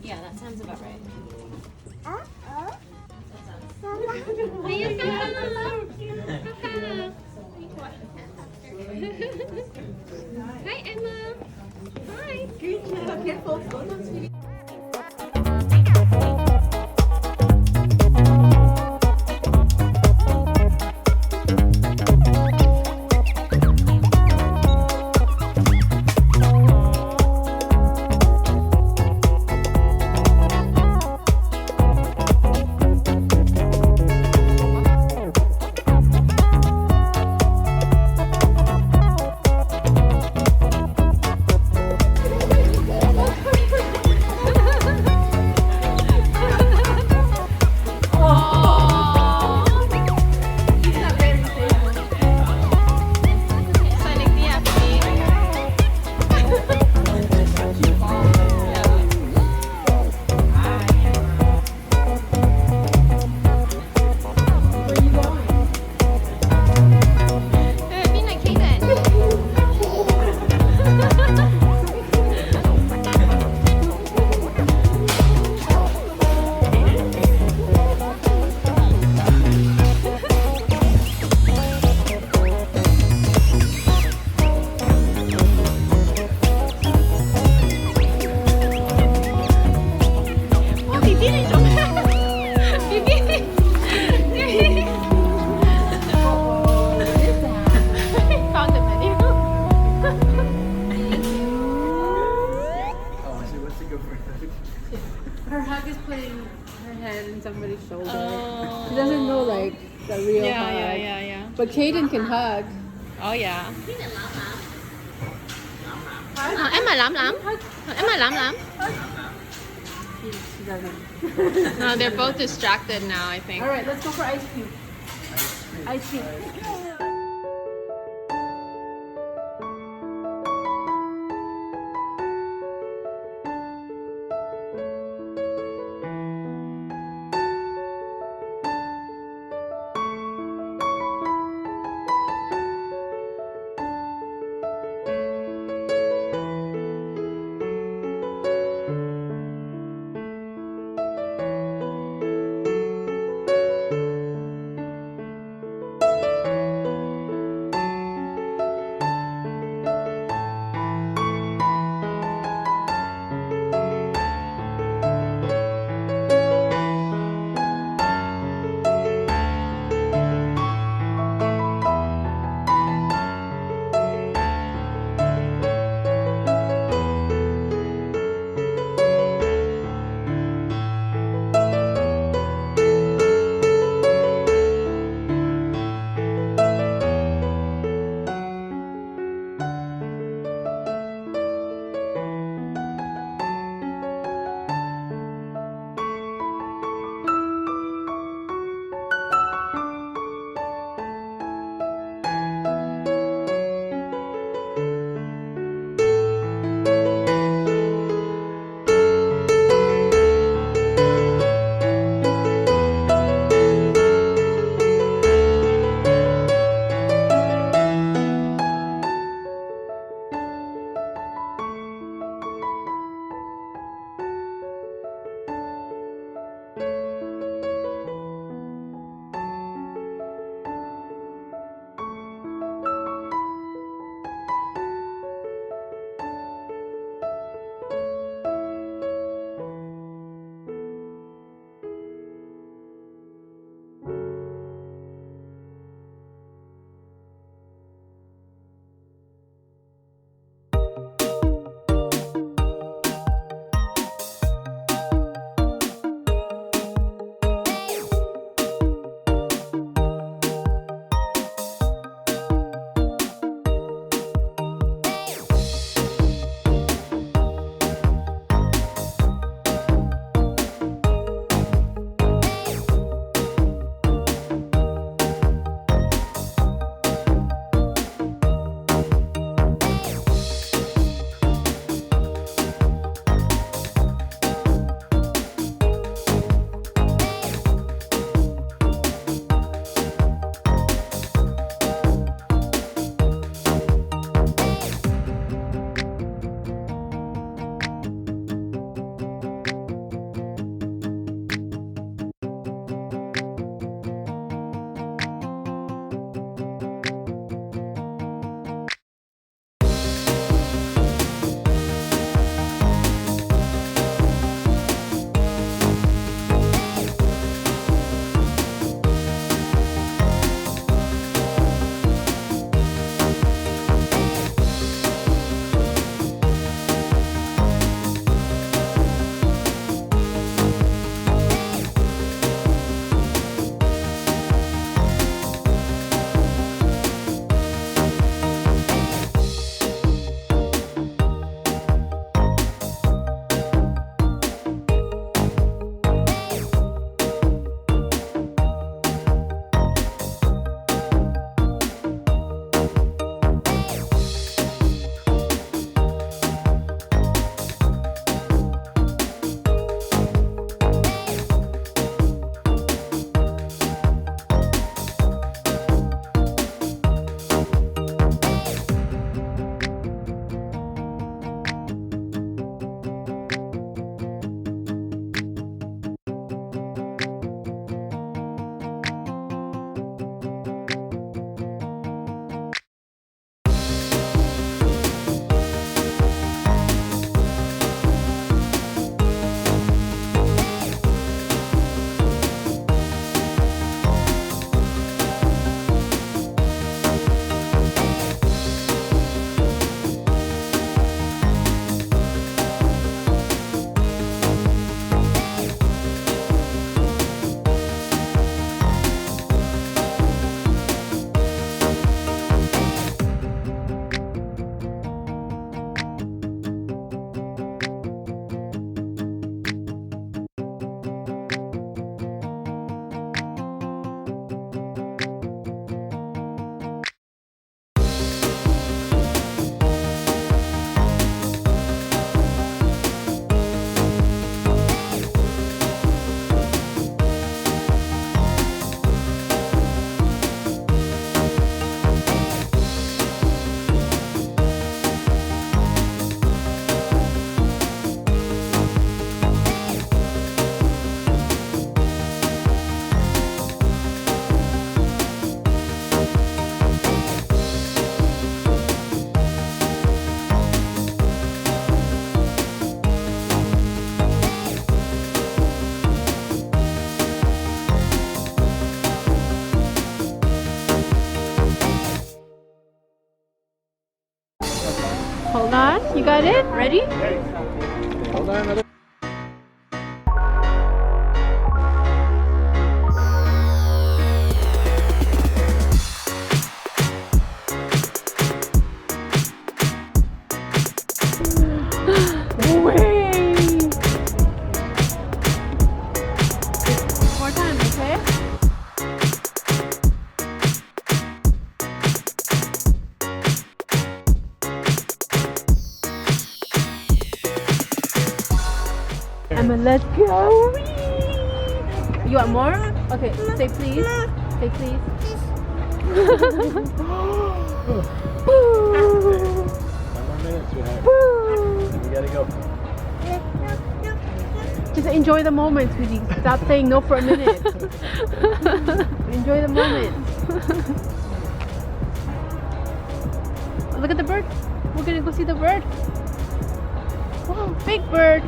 Yeah, that sounds about right. Hi, Emma. Hi. Good job. Careful. Hold on, sweetie. Her hug is putting her head in somebody's shoulder. She doesn't know like the real hug. Yeah. But Caden can hug. Oh yeah. Em mà lắm lắm. Em mà lắm lắm. She doesn't. No, they're both distracted now, I think. All right, let's go for ice cream. Ice cream. You got it? Ready? Hold on another. More time, okay? Emma, let's go! You want more? Okay, say please. Say please. One more minute, sweetheart. Then we gotta go. Just enjoy the moment, sweetie. Stop saying no for a minute. Enjoy the moment. Look at the bird. We're gonna go see the bird. Whoa, big bird.